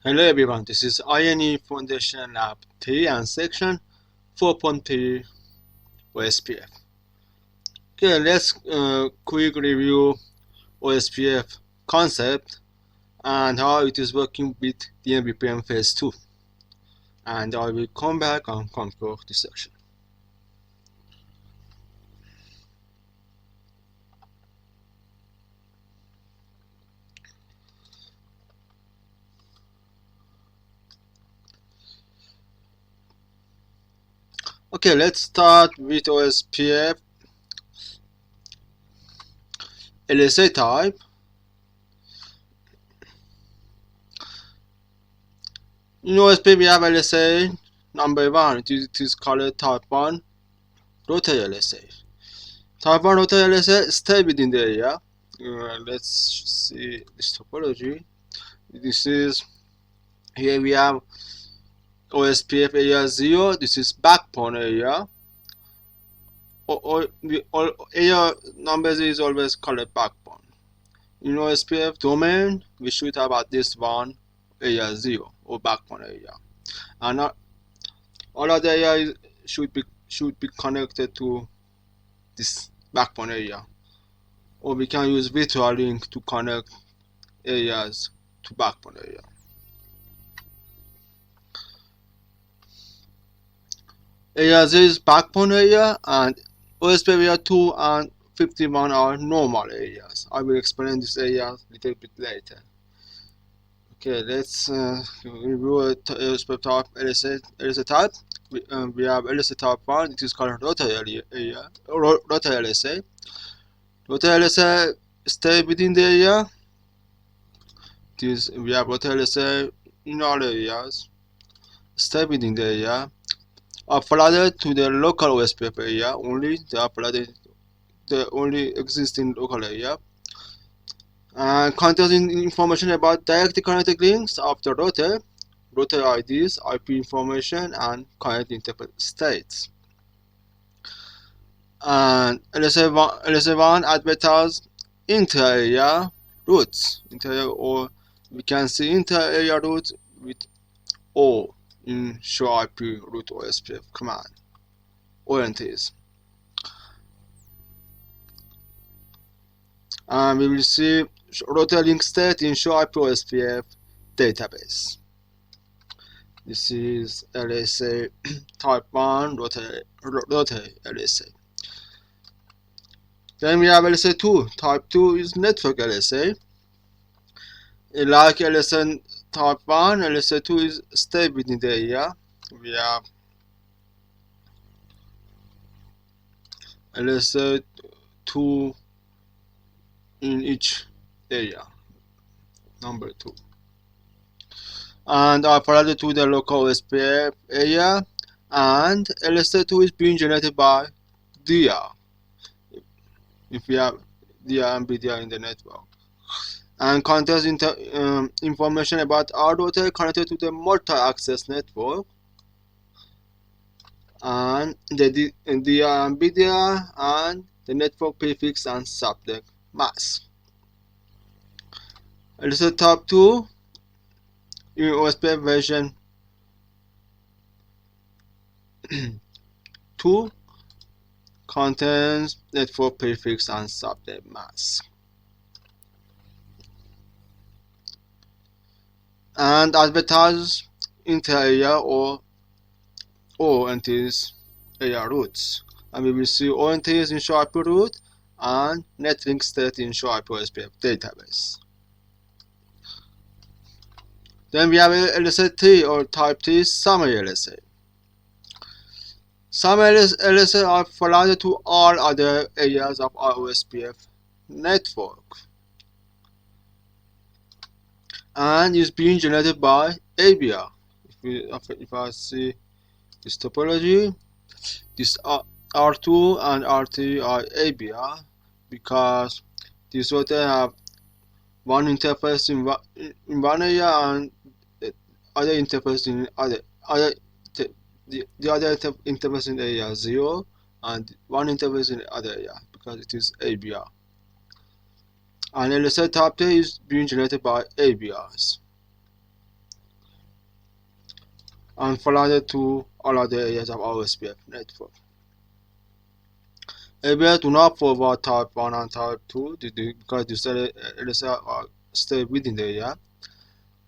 Hello everyone, this is INE Foundation Lab 3 and section 4.3 OSPF. Okay, let's quick review OSPF concept and how it is working with DMVPN phase 2. And I will come back and conclude this section. Okay, let's start with OSPF LSA type. In OSPF we have LSA number 1, it is called type 1 router LSA. Type 1 router LSA stay within the area. Let's see this topology. This is, here we have OSPF area 0. This is backbone area. Area number 0 is always called backbone. In OSPF domain, we should have at least one area 0 or backbone area, and all other areas should be connected to this backbone area. Or we can use virtual link to connect areas to backbone area. Area 0 is backbone area, and OSPF area 2 and 51 are normal areas. I will explain this area a little bit later. Okay, let's review OSPF type LSA type. We have LSA type 1, it is called router LSA. Router LSA stay within the area. We have router LSA in all areas, stay within the area, are flooded to the local OSPF area only. They are flooded, they only exist in local area, and contains information about directly connected links of the router IDs, IP information, and connect interpret states. And LSA1 advertise inter-area routes, or we can see inter-area routes with O in show IP route OSPF command, ONTs. And we will see router link state in show IP OSPF database. This is LSA type 1 router LSA. Then we have LSA 2. Type 2 is network LSA. Like LSA type 1, LSA 2 is stay within the area. We have LSA 2 in each area, number 2. And are provided to the local OSPF area, and LSA 2 is being generated by DR, if we have DR and BDR in the network, and contains information about our router connected to the multi-access network, and the DR and BDR, and the network prefix and subnet mask. LSA type 2 in OSPF version 2 contains network prefix and subnet mask, and advertises inter-area or ONTs area routes. And we will see ONTs in show IP route and net link state in show IP OSPF database. Then we have LSA 3 or type 3 Summary LSA. Summary LSA are flooded to all other areas of our OSPF network, and is being generated by ABR. If I see this topology, this R2 and R3 are ABR because these router have one interface in one area and the other interface in the other interface in area 0 and one interface in the other area, because it is ABR. And LSA type 3 is being generated by ABRs. and forwarded to all other areas of OSPF network. ABL do not forward type 1 and type 2 because the LSA are stay within the area,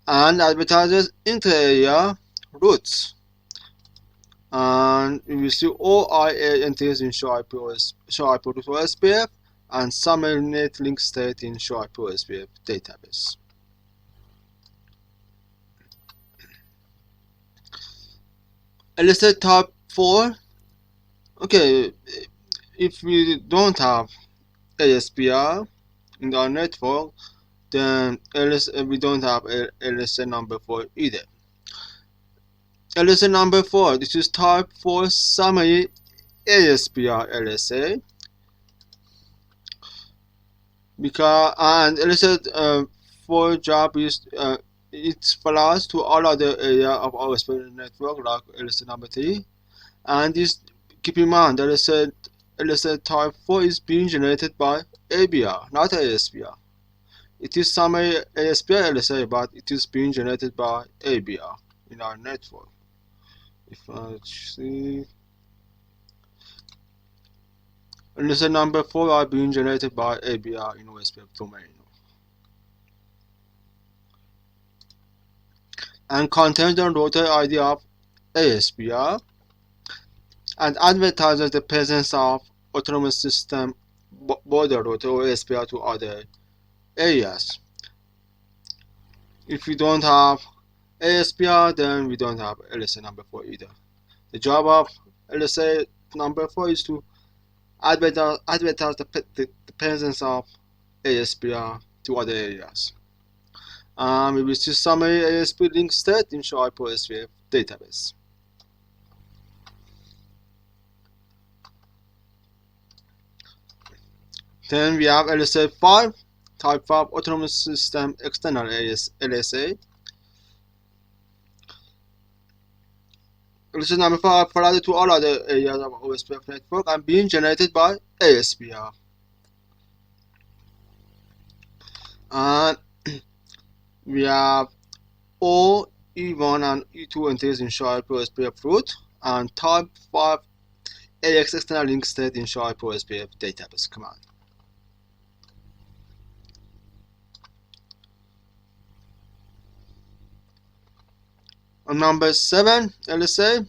and advertisers inter-area routes. And you will see OIA entries in show IP route OSPF and summary net link state in show IP OSPF database. LSA type 4. Okay, if we don't have ASBR in our network, then we don't have LSA number 4 either. LSA number 4, this is type 4 Summary ASBR LSA. Because and LSA 4 job is it follows to all other area of our OSPF network like LSA number 3, and this keep in mind that LSA type 4 is being generated by ABR, not ASBR. It is Summary ASBR LSA, but it is being generated by ABR in our network. If I see, LSA number 4 are being generated by ABR in OSPF domain. And contains the router ID of ASBR and advertises the presence of autonomous system border router or ASBR to other areas. If we don't have ASBR, then we don't have LSA number 4 either. The job of LSA number 4 is to advertise the presence of ASBR to other areas. We will see summary ASP link state in show IP OSPF database. Then we have LSA 5, type 5 autonomous system external LSA. LSA number 5 forwarded to all other areas of OSPF network and being generated by ASBR. And we have all E1 and E2 entries in show IP OSPF route and type 5 AX external link state in show IP OSPF database command. On number 7 LSA,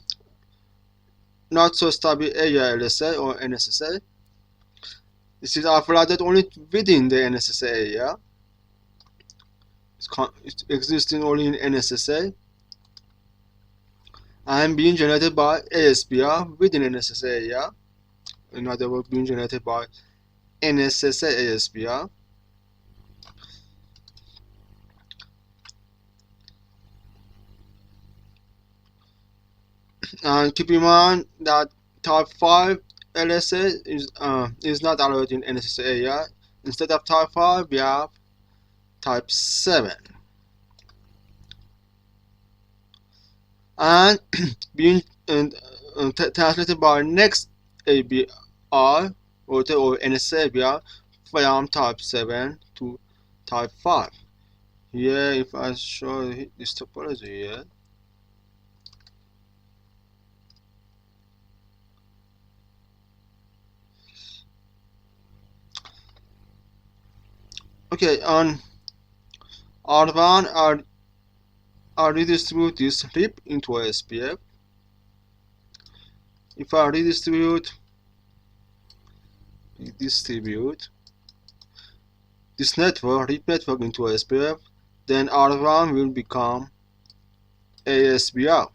Not-so-stubby Area LSA or NSSA. This is forwarded only within the NSSA area. It's existing only in NSSA and being generated by ASBR within NSSA area. In other words, being generated by NSSA ASBR. And keep in mind that type 5 LSA is not allowed in NSSA area. Instead of type 5, we have type 7. And being translated by next ABR or NSSA ABR from type 7 to type 5. Here, if I show this topology here, okay, on R1 I redistribute this RIP into OSPF. If I redistribute this network, RIP network into OSPF, then R1 will become ASBR.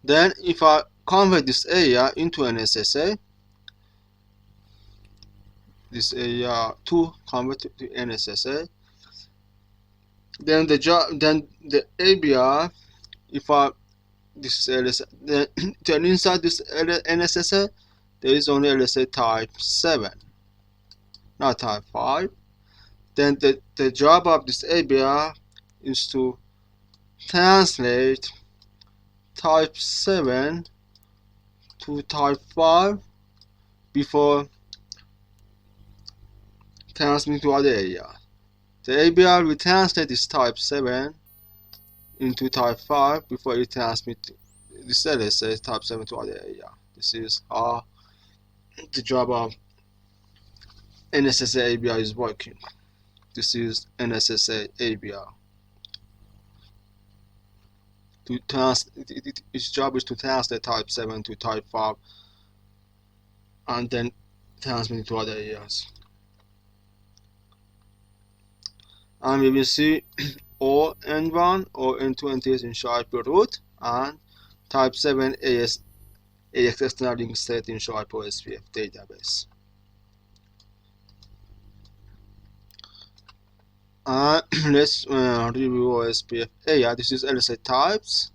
Then if I convert this area into an SSA, this area to convert to NSSA, then the ABR, if I this is LSA, then inside this NSSA there is only LSA type 7, not type 5. Then the job of this ABR is to translate type 7 to type 5 before transmitting to other area. The ABR will translate this type 7 into type 5 before it transmits this LSA type 7 to other area. This is how the job of NSSA ABR is working. This is NSSA ABR. Its job is to translate type 7 to type 5 and then transmit it to other areas. And we will see all N1 or N2 entities in show IP root and type 7 AX external link state in show IP OSPF database. Let's review OSPF Area. This is LSA types.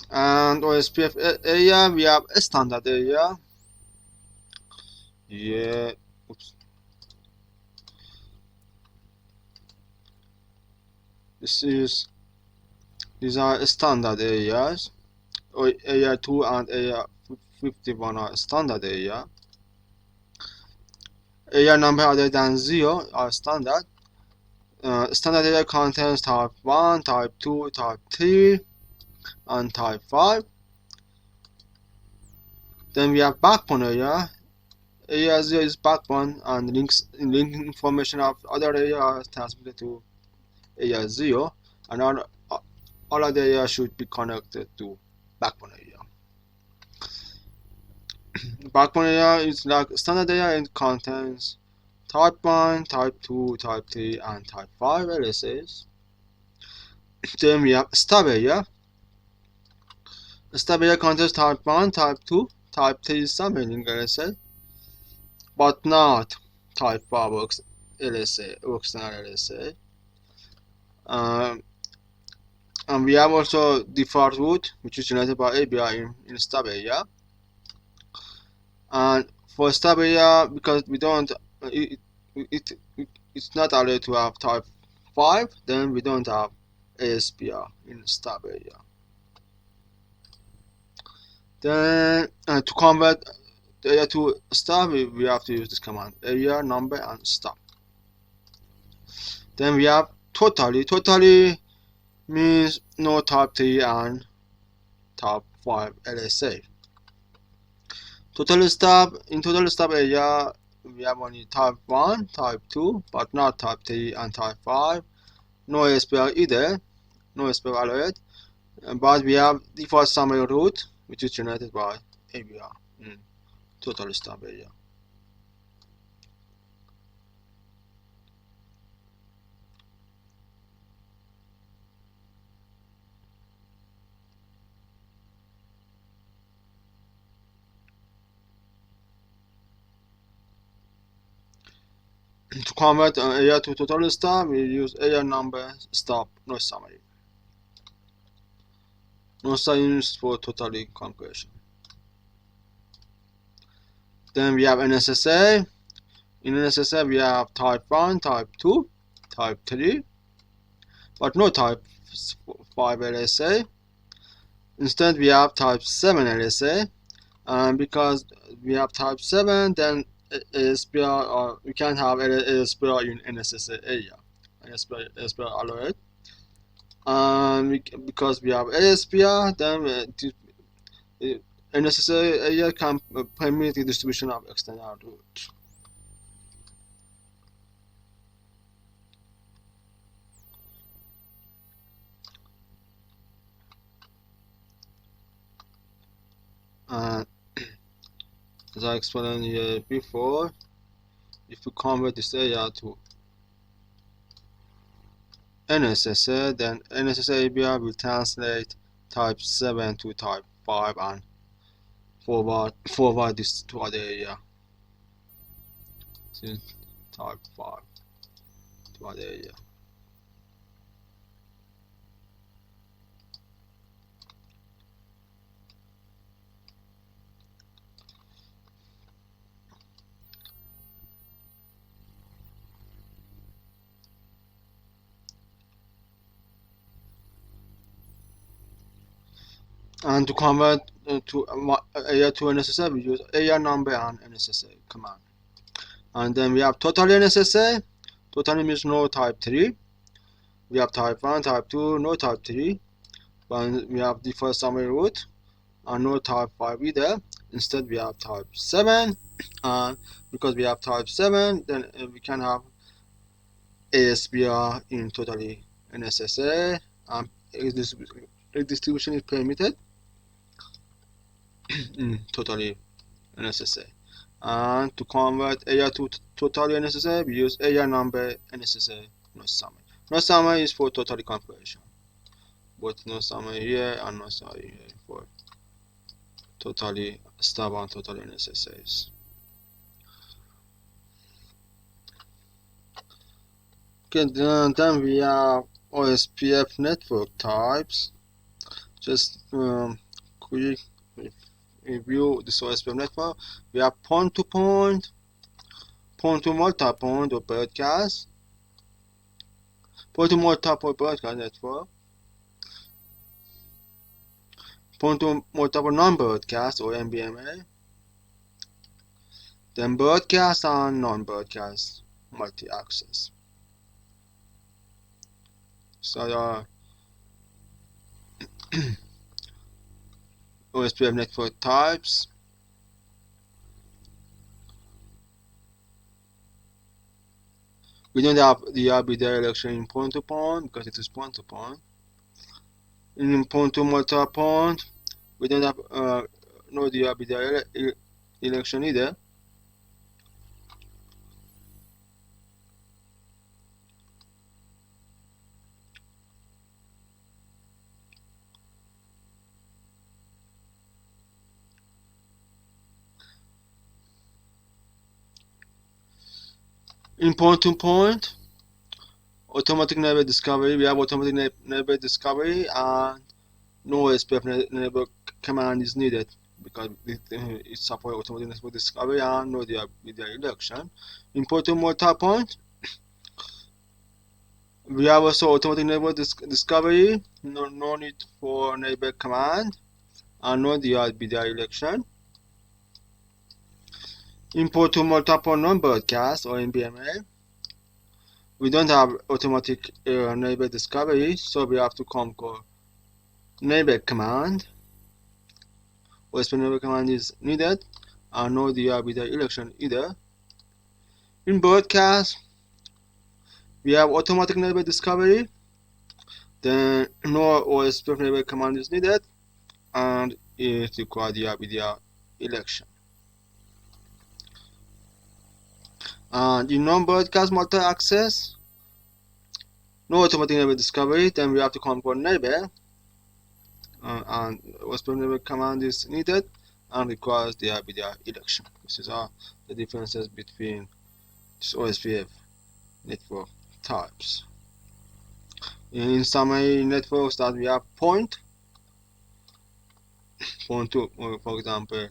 And OSPF Area, we have a standard area. Yeah. Oops. These are standard areas. Area 2 and area 51 are standard area. Area number other than 0 are standard. Standard area contains type 1, type 2, type 3, and type 5. Then we have backbone area. Area 0 is backbone, and link information of other area are transmitted to area 0, and all other areas should be connected to backbone area. Backbone area is like standard area and contains type 1, type 2, type 3, and type 5 LSAs. Then we have stub area. Stub area contains type 1, type 2, type 3 submailing LSA, but not type 5 LSA or external LSA. And we have also default root, which is generated by ABR in stub area. And for stub area, because we don't, it's not allowed to have type 5, then we don't have ASBR in stub area. Then to convert the area to stub, we have to use this command: area number and stub. Then we have totally. Totally means no type 3 and type 5 LSA. Total stub, in total stub area, we have only type 1, type 2, but not type 3 and type 5. No ASBR either, no ASBR allowed. But we have default summary root, which is generated by ABR in total stub area. To convert an area to total stub, we use area number stub, no summary. No signs for totally conversion. Then we have NSSA. In NSSA, we have type 1, type 2, type 3, but no type 5 LSA. Instead, we have type 7 LSA. And because we have type 7, then ASBR, or we can have ASBR in NSSA area. ASBR allowed. Because we have ASBR, then NSSA area can permit the distribution of external root. As I explained here before, if we convert this area to NSSA, then NSSA ABR will translate type 7 to type 5 and forward this to other area. So type 5 to other area. And to convert to area to NSSA, we use area number and NSSA command. And then we have total NSSA. Totally means no type 3. We have type 1, type 2, no type 3. But we have the first summary root and no type 5 either. Instead we have type 7, and because we have type 7, then we can have ASBR in totally NSSA, and distribution is permitted in totally NSSA. And to convert area to totally NSSA, we use area number NSSA no summary. No summary is for totally conversion, but no summary here and no summary here for totally stub and totally NSSAs. Okay, then we have OSPF network types. Just quick review this OSPF network. We have point-to-point, point-to-multi-point or broadcast, point-to-multi-point broadcast network, point-to-multiple non-broadcast or NBMA, then broadcast and non-broadcast multi-access. So OSPF network types. We don't have the bidirectional in point-to-point because it is point-to-point. In point-to-multi-point, we don't have no the bidirection either. In point-to-point, automatic neighbor discovery, we have automatic neighbor discovery and no OSPF neighbor command is needed because it supports automatic neighbor discovery and no redirection. In point-to-multi-point, we have also automatic neighbor discovery, no need for neighbor command and no redirection. Import to multiple non-broadcast or NBMA. We don't have automatic neighbor discovery, so we have to call neighbor command. OSPF neighbor command is needed, and no redirection either. In broadcast, we have automatic neighbor discovery, then no OSPF neighbor command is needed, and it requires redirection. And in non-broadcast multi-access, no automatic neighbor discovery, then we have to call neighbor, and OSPF neighbor command is needed and requires the redirection. This is the differences between this OSPF network types. In summary networks that we have point to, for example,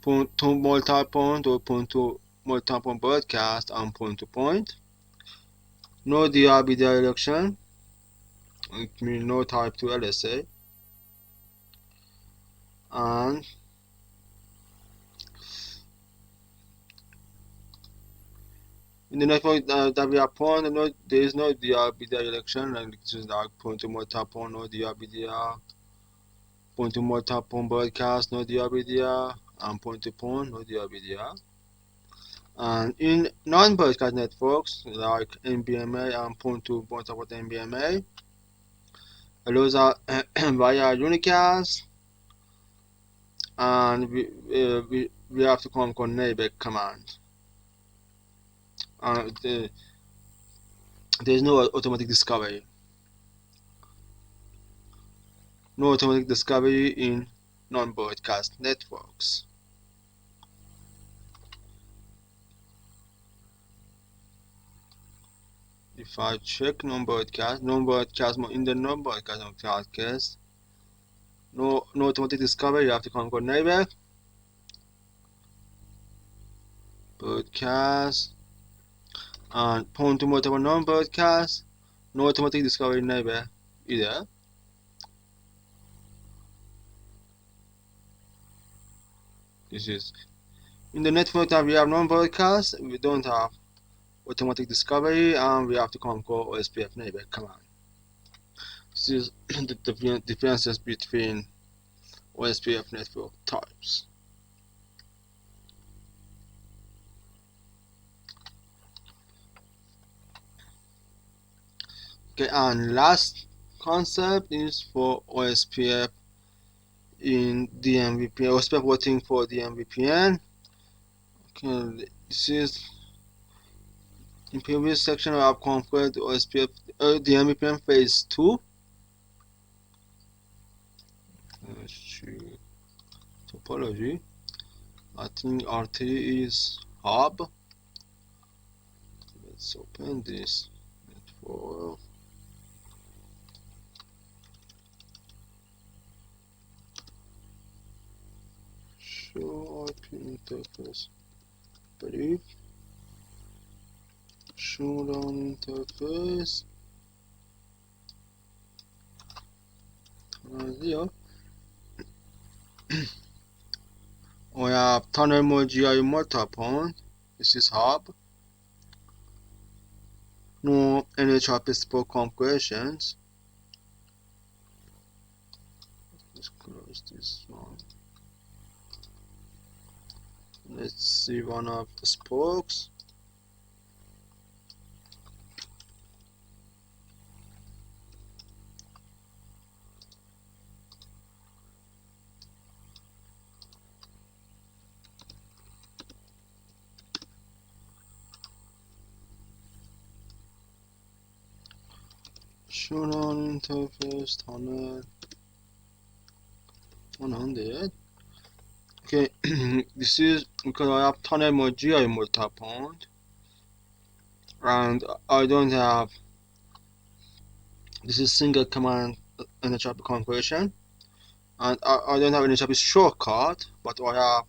point to multi-point or point to multi-point broadcast and point-to-point. No bidirection, it means no type 2 LSA, and in the network that we have point, there is no bidirection, and it's just like point to multi-point, no BDR, point to multi-point broadcast, no BDR, and point-to-point, no BDR. And in non-broadcast networks like NBMA and point-to-point NBMA, those are via unicast, and we have to call neighbor command. There is no automatic discovery. No automatic discovery in non-broadcast networks. If I check non-broadcast in the non-broadcast case, no automatic discovery, you have to call neighbor, broadcast, and point to multiple non-broadcast, no automatic discovery neighbor either. This is In the network tab, we have non-broadcast, we don't have automatic discovery, and we have to conquer OSPF neighbor command. This is the differences between OSPF network types. Okay, and last concept is for OSPF in DMVPN, OSPF waiting for DMVPN. Okay, this is in previous section I have configured OSPF DMVPN phase 2. Let's choose topology. I think R3 is hub. Let's open this network. Show IP interface brief. Showdown interface. Here we have tunnel mode GI multi-point. This is hub. No NHRP spoke configurations. Let's close this one. Let's see one of the spokes. Showdown interface tunnel 100. Okay, this is because I have tunnel mode GI multi-point, and I don't have. This is single command NHRP configuration, and I don't have NHRP shortcut, but I have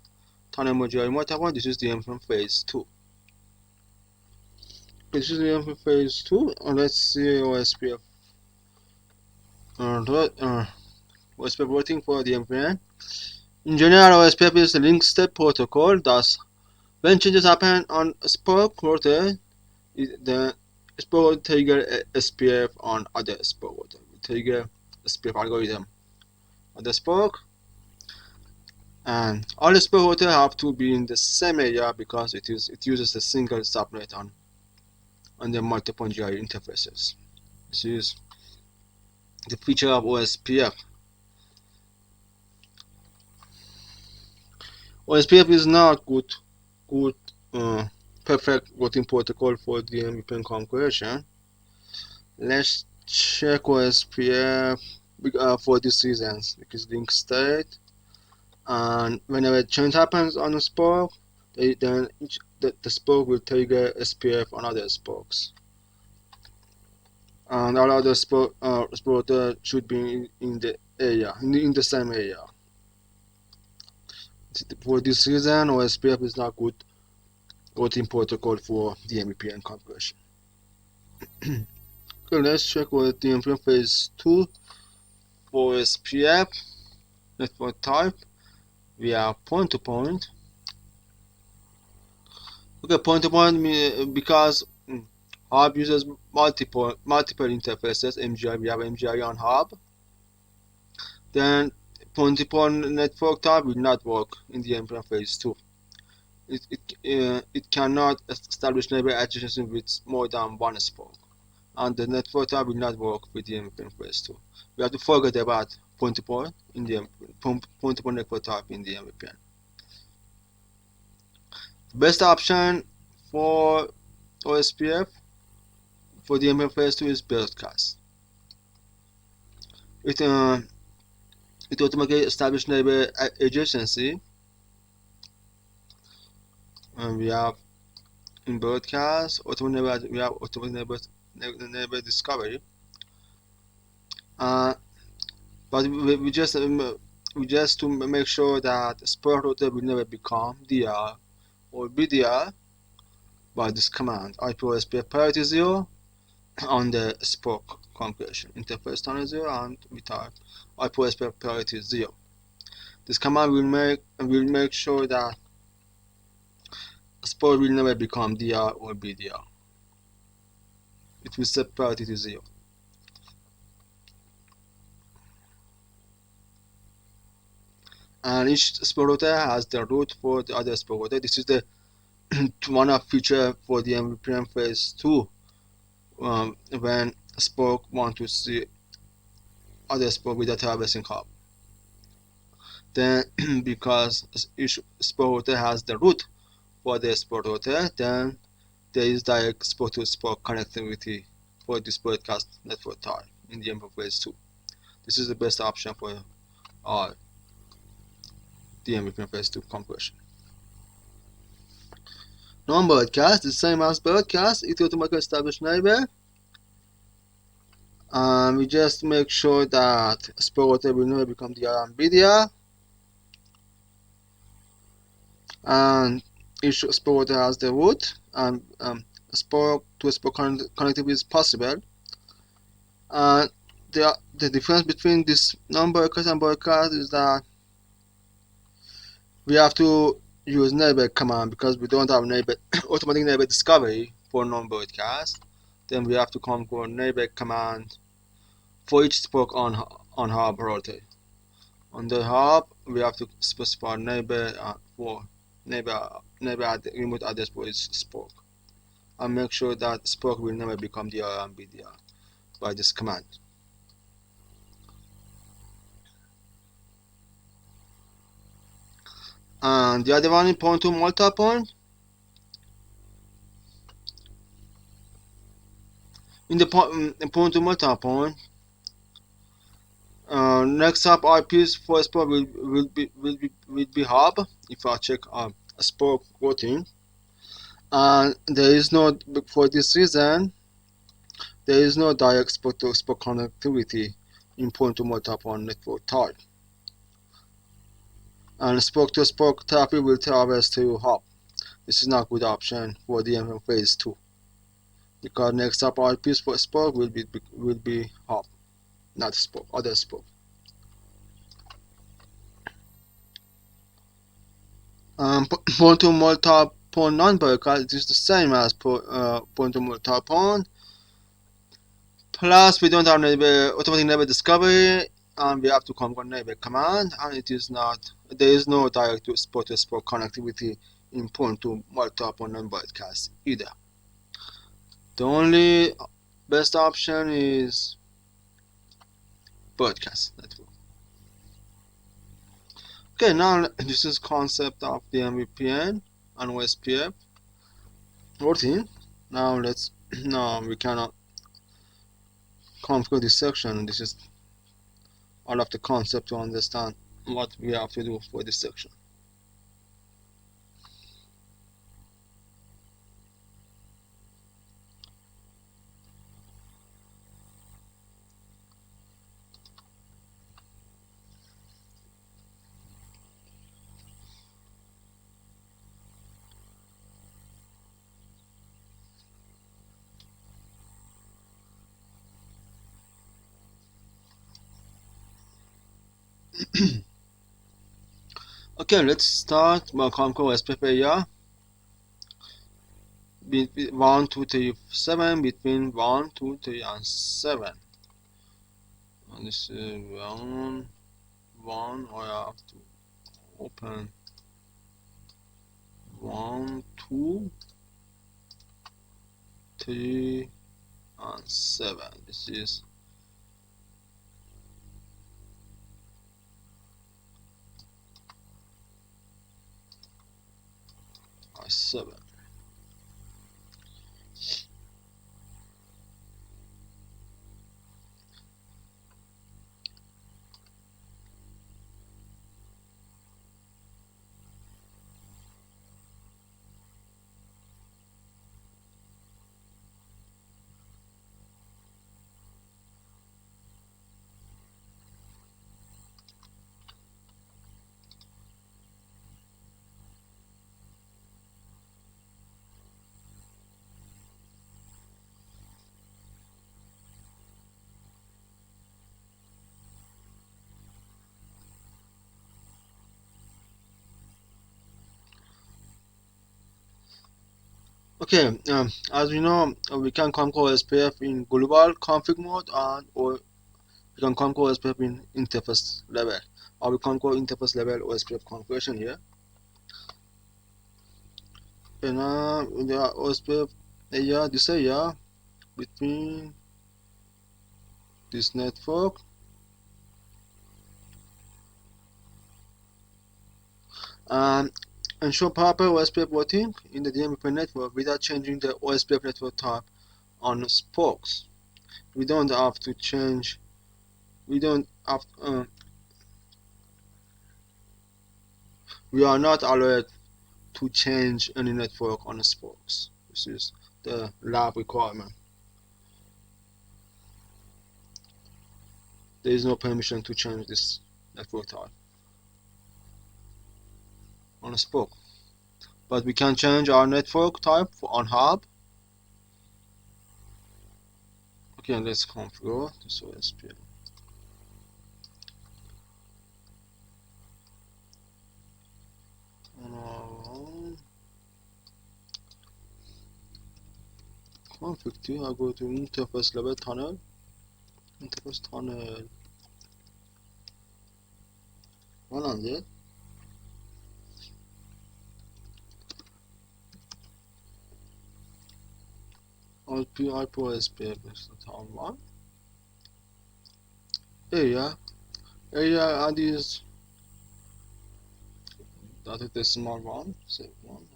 tunnel mode GI multi-point. This is the DMVPN phase 2. This is the DMVPN phase 2, and let's see OSPF. OSPF waiting for DMVPN. In general, OSPF is the link step protocol. Thus, when changes happen on spoke router, the spoke will trigger SPF on other spoke router. We trigger SPF algorithm on the spoke, and all the spoke router have to be in the same area because it uses a single subnet on the multiple GI interfaces. This is the feature of OSPF. OSPF is not good perfect routing protocol for DMVPN configuration. Let's check OSPF for these reasons, because link state, and whenever change happens on a spoke, then the spoke will trigger SPF on other spokes, and all other spoke should be in the area, in the same area. For this reason, OSPF is not good routing protocol for DMVPN configuration. Okay, let's check what DMVPN phase 2 for OSPF network type. We have point-to-point. Okay, point-to-point because hub uses multiple interfaces. MGI, we have MGI on hub. Then point-to-point network type will not work in the DMVPN phase 2. It cannot establish neighbor adjacency with more than one spoke, and the network type will not work with the DMVPN phase 2. We have to forget about point-to-point in the point-to-point network type in the DMVPN. The best option for OSPF for the DMVPN phase 2 is broadcast. It automatically establishes neighbor adjacency, and we have in broadcast automatic neighbor discovery. But we just to make sure that spoke router will never become DR or BDR by this command IP OSPF priority 0 on the spoke configuration interface tunnel 0, and we type IP OSPF priority 0. This command will make sure that sport will never become DR or BDR. It will separate it to 0. And each sport router has the root for the other sport router. This is the one of feature for the DMVPN phase 2 when Spoke want to see other Spoke with a traversing hub. Then because each sport router has the root for the sport router, then there is direct sport to sport connectivity for this broadcast network type in the DMVPN phase 2. This is the best option for all DMVPN phase 2 compression. Non-broadcast, the same as broadcast, it automatically establishes neighbor. And we just make sure that sport router will never become DR and BDR. And each sport router has the root, and sport to sport connectivity is possible. And the difference between this non-broadcast and broadcast is that we have to use neighbor command because we don't have neighbor automatic neighbor discovery for non-broadcast. Then we have to come for neighbor command for each spoke on hub router. On the hub, we have to specify neighbor for neighbor at the remote address for each spoke, and make sure that spoke will never become DR and BDR by this command. And the other one in point to multi-point. In the point to multi-point, next up IPs for spoke will be hub. If I check spoke routing, and there is no, for this reason, there is no direct spoke to spoke connectivity in point to multi-point network type. And spoke to spoke traffic will traverse to hub. This is not a good option for DMVPN phase 2 because next up IPs for spoke will be hub, not spoke, other spoke. Point to multi-point non-broadcast, it is the same as point to multi-point. Plus, we don't have automatic neighbor discovery, and we have to come with neighbor command, and there is no direct to spot connectivity in point to multi-point non-broadcast either. The only best option is broadcast network. Okay, now this is concept of the DMVPN and OSPF routing. Now we cannot configure this section. This is all of the concept to understand what we have to do for this section. Okay, let's start by configure OSPF Area 1, 2, 3, 7 between 1, 2, 3, and 7. And this is 1. I have to open 1, 2, 3, and 7. This is I7. Okay, as we know, we can conquer OSPF in global config mode, or we can conquer OSPF in interface level. I will conquer interface level OSPF configuration here. And the OSPF area, this area between this network and ensure proper OSPF routing in the DMVPN network without changing the OSPF network type on spokes. We don't have to change. We don't have. We are not allowed to change any network on the spokes. This is the lab requirement. There is no permission to change this network type on a spoke. But we can change our network type on hub. Okay, let's configure this OSPF. Config 2, I go to interface level tunnel. Interface tunnel 100. IP OSPF is the town 1. Area is that is the small one, save one,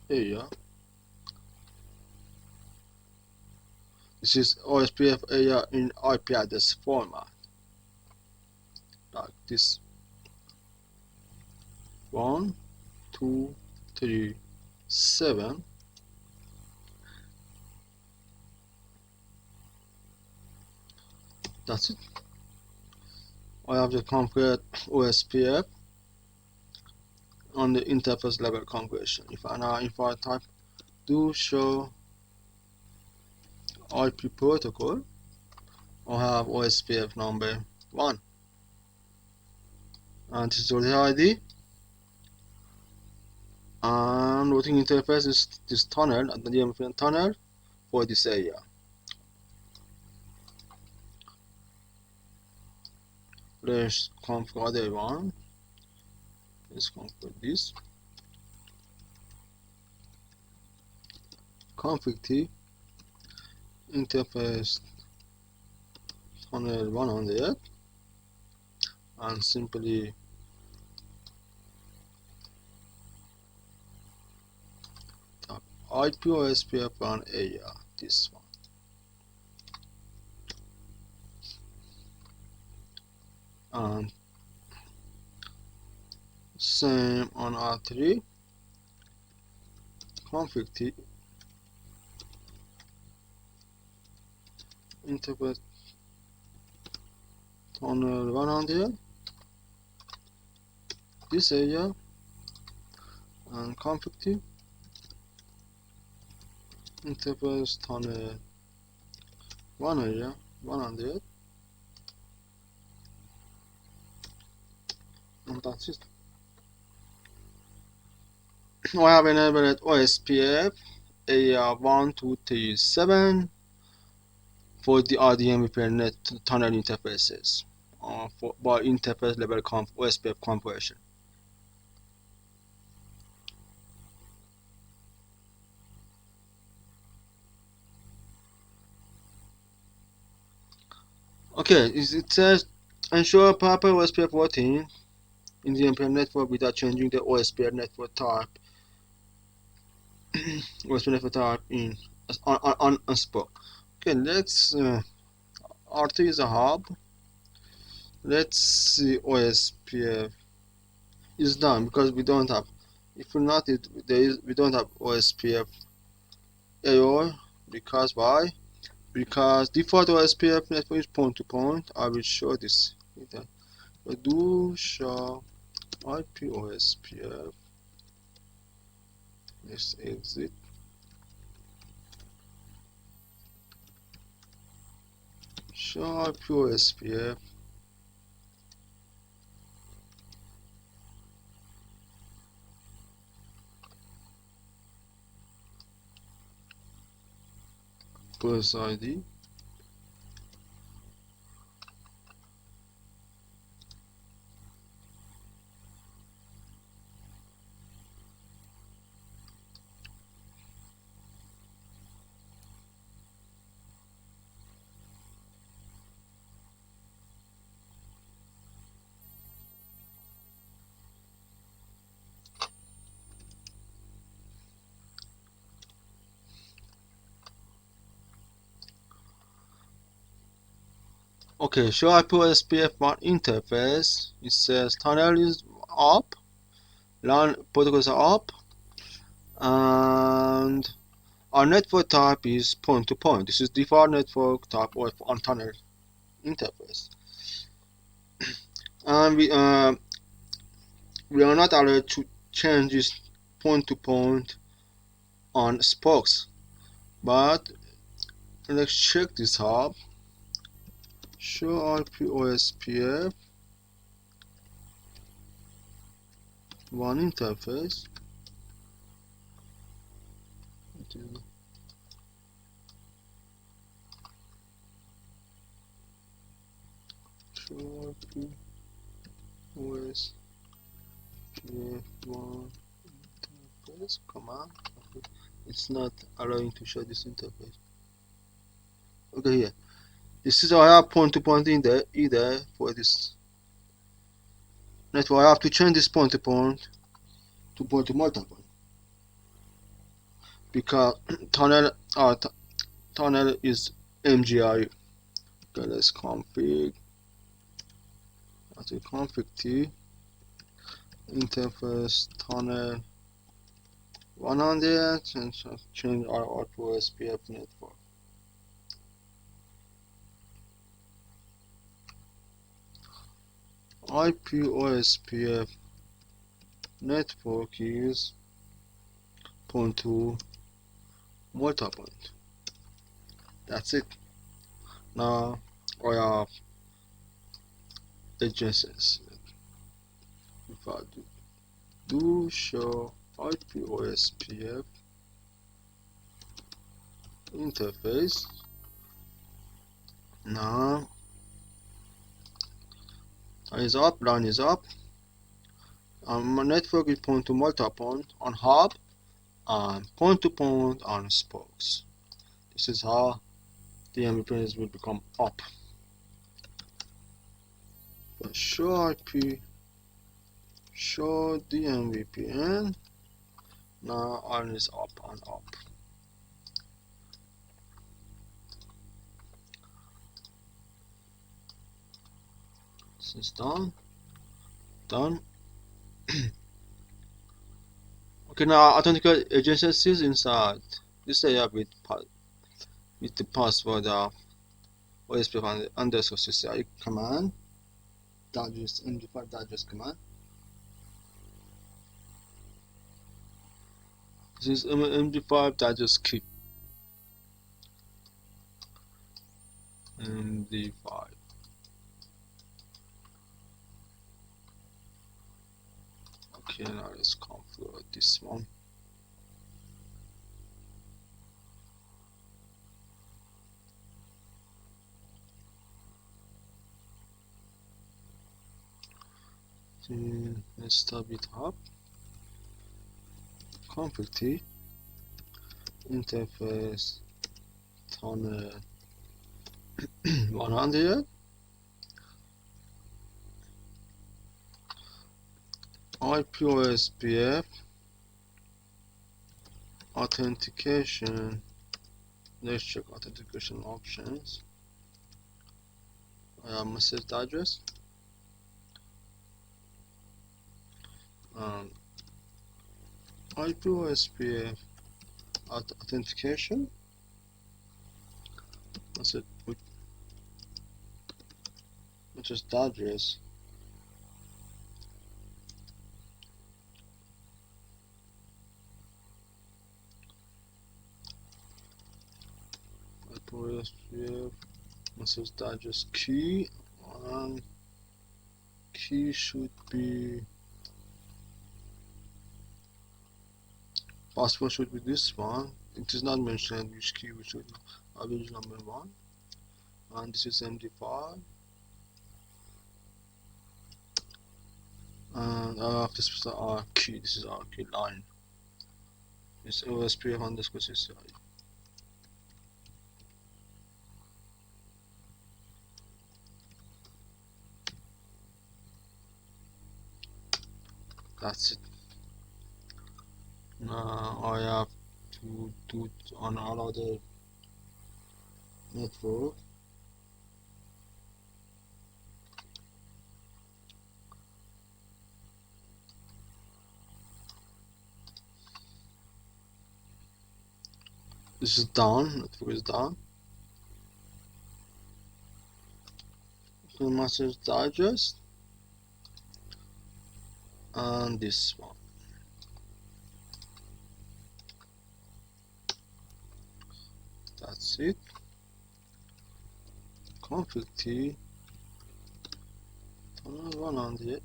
area. This is OSPF area in IP address format, like this. 1, 2, 3, 7. That's it. I have the configured OSPF on the interface level configuration. If I type do show IP protocol, I have OSPF number 1 and this is the ID, and routing interface is this tunnel and the DMVPN tunnel for this area. Let's configure other one. Let's configure this. Config T interface tunnel 100 and simply type IP OSPF 1 area, this one. And same on R3. Config T interface tunnel 100, this area, and config T interface tunnel 1 area 100, and that's it. I have enabled OSPF area 1, 2, 3, 7 for the DMVPN net tunnel interfaces by interface level OSPF configuration. Okay, it says ensure proper OSPF routing in the DMVPN network without changing the OSPF network type. OSPF network type on Spoke. Okay, let's R2 is a hub. Let's see OSPF is done because we don't have. If we're not, we don't have OSPF error. Because why? Because default OSPF network is point to point. I will show this. Do show IP OSPF. Let's exit. Show IP OSPF. Pulse ID. Okay, show IP OSPF1 interface. It says tunnel is up, LAN protocols are up, and our network type is point to point. This is default network type on tunnel interface, and we are not allowed to change this point to point on spokes. But let's check this out. Show IP OSPF one interface. Show IP OSPF one interface. Come on. It's not allowing to show this interface. Okay, here. This is I have point to point in there either for this network. I have to change this point to point to multiple because tunnel tunnel is MGI. Okay, let's config. That's a config T interface tunnel 100 and change our output OSPF network. IP OSPF network is point to multi-point. That's it. Now I have adjacencies. If I do show IP OSPF interface, now is up, line is up. My network is point to multi-point on hub and point to point on spokes. This is how DMVPN will become up. But show IP, show DMVPN. Now on is up and up. This is done. Okay, now authenticate adjacencies inside this area with the password of OSPF underscore CCI command. Digest MD5 digest command. This is MD5 digest key. MD5. Okay, now let's configure this one. Let's stub it up. Config T interface tunnel 100 IP OSPF authentication. Let's check authentication options. Message address. IP OSPF authentication. Message address. IP OSPF message address key, and key should be password should be this one. it is not mentioned which key we should use number 1, and this is MD5, and this is our key. This is our key line. It's OSPF underscore CCI. That's it. Now I have to do it on all other network. This is done. Network is done. Master digest and this one. That's it. Config T. One on the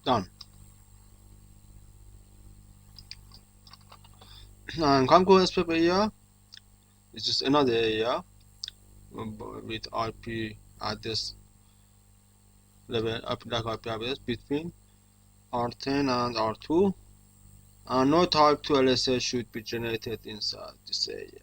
done. And come to OSPF area. It's just another area with IP address level, like IP address between R10 and R2, and no type 2 LSA should be generated inside this area.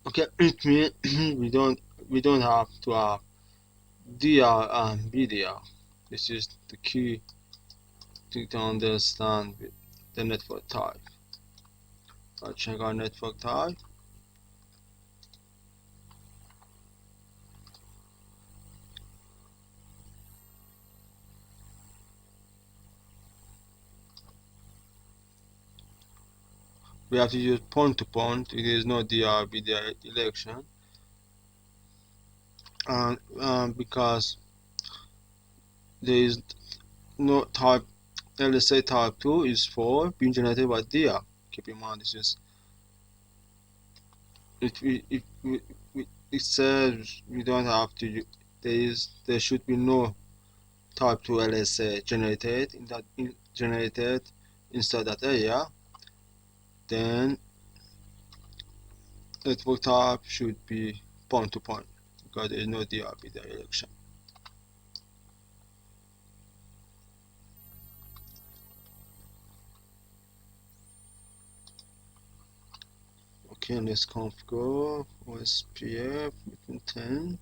Okay, it means we don't have to have DR and BDR. This is the key to understand the network type. I check our network type. We have to use point to point. There is no DR BDR election, and because there is no type LSA type 2 is for being generated by DR. Keep in mind this is it says we don't have to. There should be no type 2 LSA generated inside that area. Then network type should be point to point because there is no DRP direction. Okay, let's configure OSPF between 10.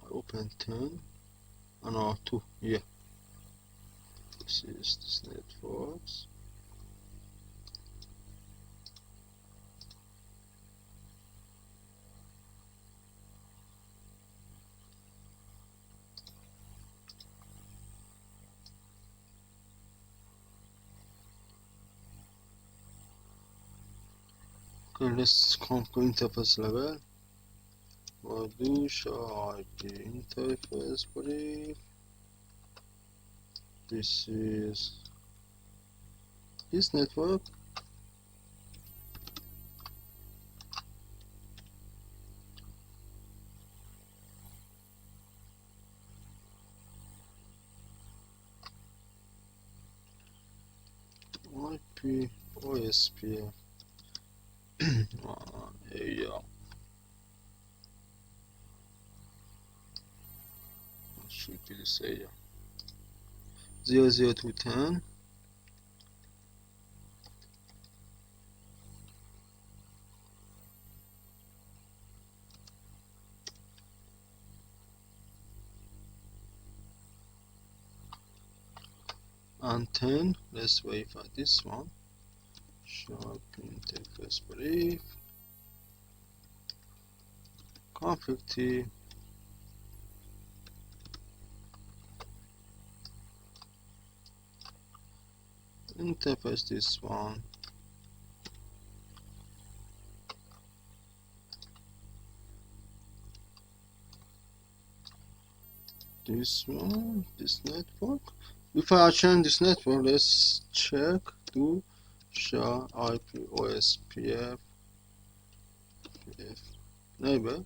I open 10 and R2 here. This is this networks. Okay, let's configure interface level. We'll do show IP interface brief. This is this network. IP OSPF area. Should be this area 00210. And 10. Let's verify this one. Show interface brief. Config T. Interface this one. This one. This network. If I change this network, let's check to show IP OSPF neighbor.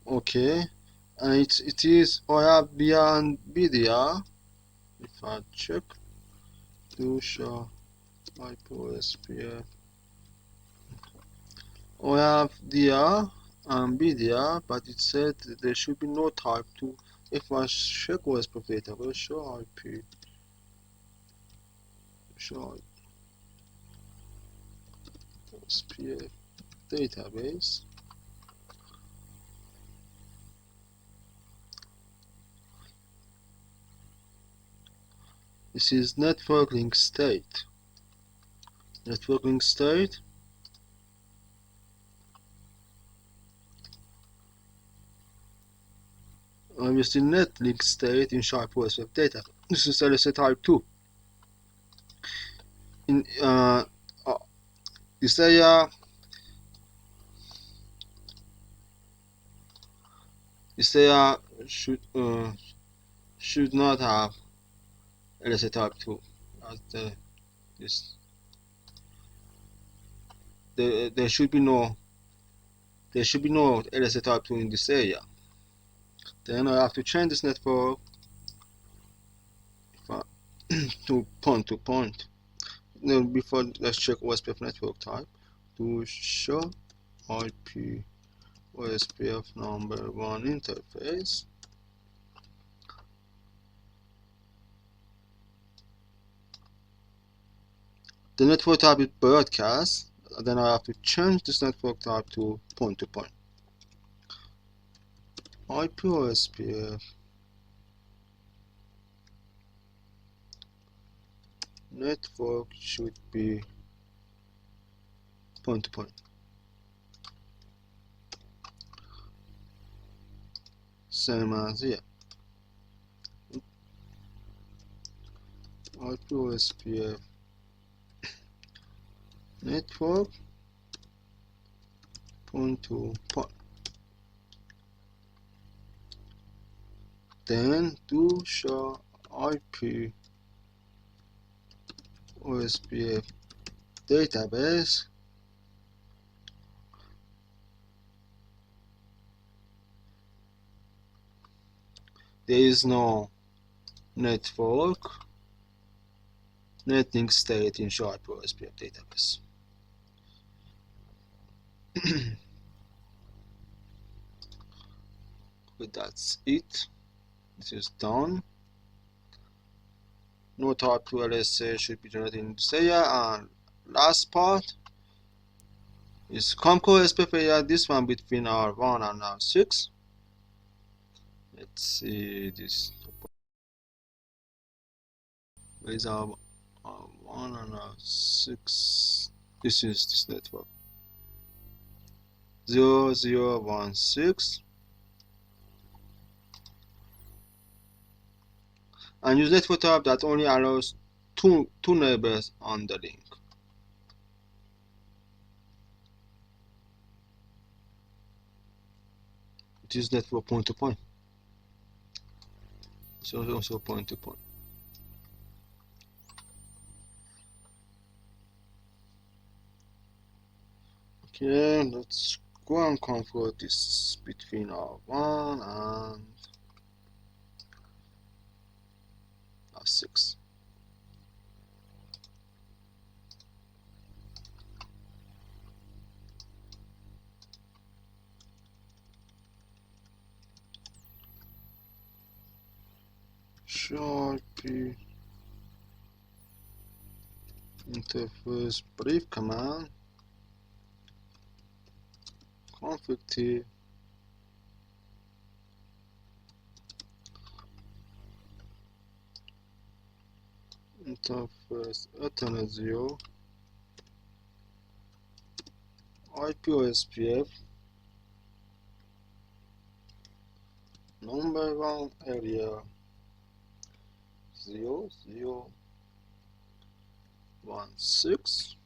Okay, and it is OSPF and BDR. If I check to show IP OSPF OSPF and BDR, but it said there should be no type 2. If I check OSPF database, show IP, show OSPF database. This is network link state. Network link state. Obviously, net link state in sharp OSPF data. This is LSA type 2. In this area, should not have LSA type 2 as there should be no LSA type 2 in this area. Then I have to change this network to point. Then before, let's check OSPF network type to show IP OSPF number 1 interface. The network type is broadcast. Then I have to change this network type to point. IP OSPF network should be point. Same as here. IP OSPF network point. Then to show IP OSPF database, there is no network netlink state in show IP OSPF database. Okay, that's it. This is done. No type 2 LSA should be generated in this area. And last part is Comco OSPF area, this one between R1 and R6. Let's see this. Where is R1 and R6? This is this network. 0016. and use network type that only allows two neighbors on the link. It is network point to point. So also point to point. Okay, let's go and configure this between R1 and R6. Show IP interface brief command config T interface Ethernet 0 IP OSPF number 1 area 0016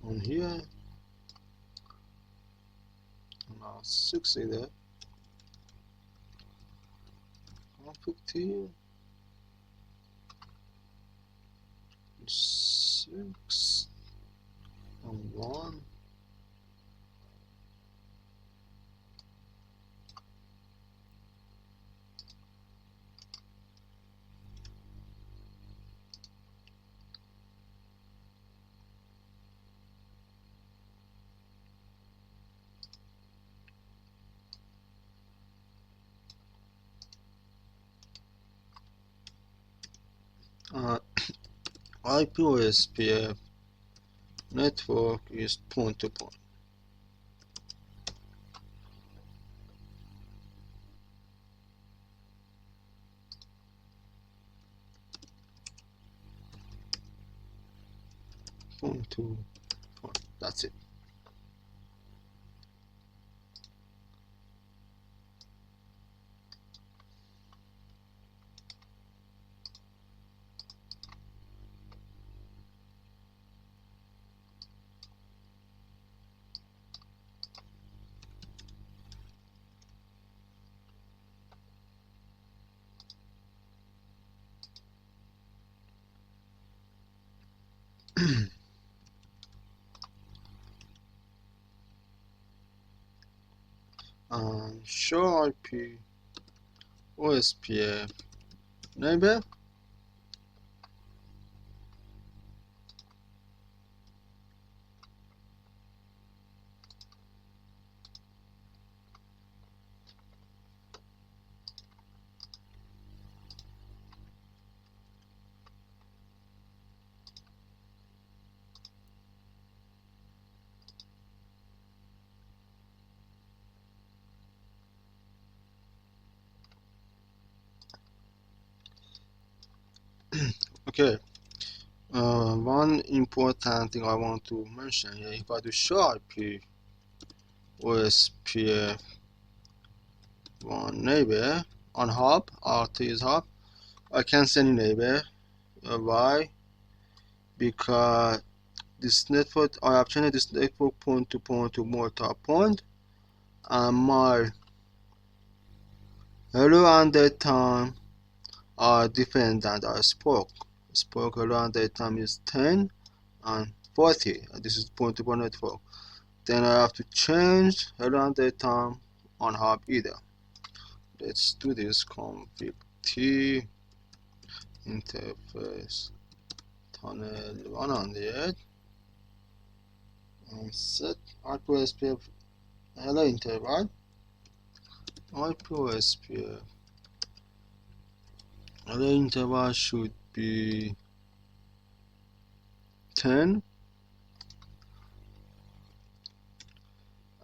on here now 6 either config T 6 and 1 IP OSPF network is point to point. Point to point. That's it. Show IP OSPF neighbor okay. One important thing I want to mention here, if I do show IP OSPF one neighbor on hub, RT is hub, I can't send any neighbor. Why? Because this network, I have changed this network point to multi-point, and my hello and daytime are different than the Spoke. Spoke hello and daytime is 10 and 40. This is point to point network. Then I have to change hello and daytime on hub either. Let's do this. Config T interface tunnel 100 and set IP OSPF hello interval. IP OSPF hello interval should be 10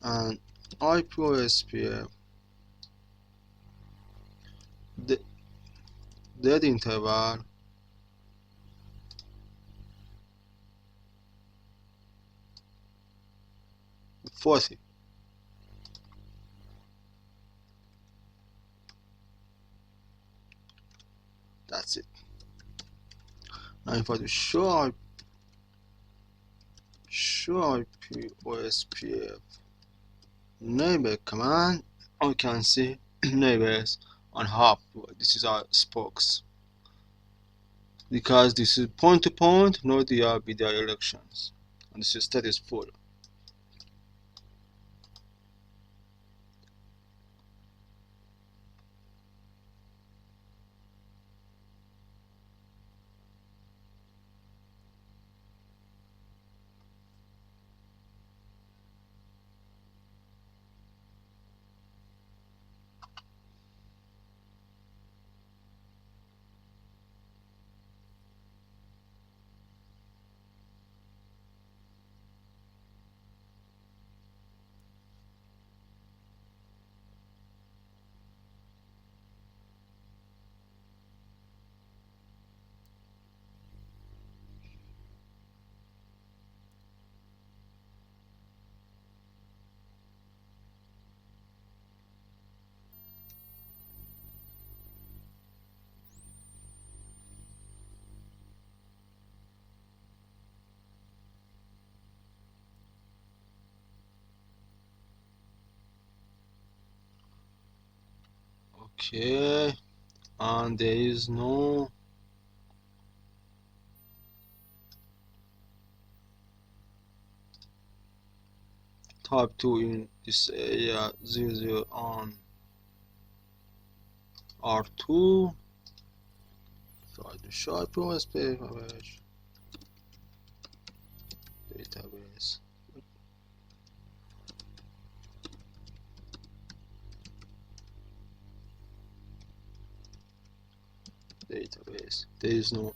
and IP OSPF dead interval 40. And for the show IP OSPF neighbor command, I can see neighbors on hub. This is our spokes. Because this is point to point, no DRBDI elections. And this is status full. Okay, and there is no type 2 in this area 00 on R2. Try to show OSPF database. There is no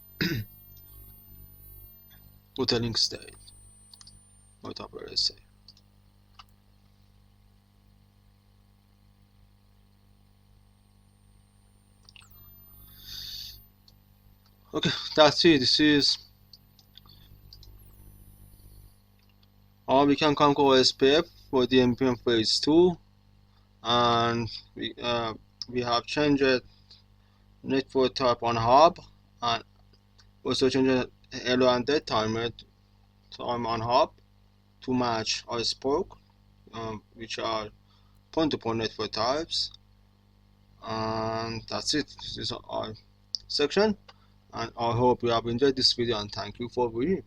hoteling state. Not LSA. Okay, that's it. This is how we can conquer OSPF for DMVPN phase 2, and we have changed network type on hub, and also changed hello and dead time on hub to match our spoke, which are point-to-point network types. And that's it. This is our section, and I hope you have enjoyed this video, and thank you for viewing.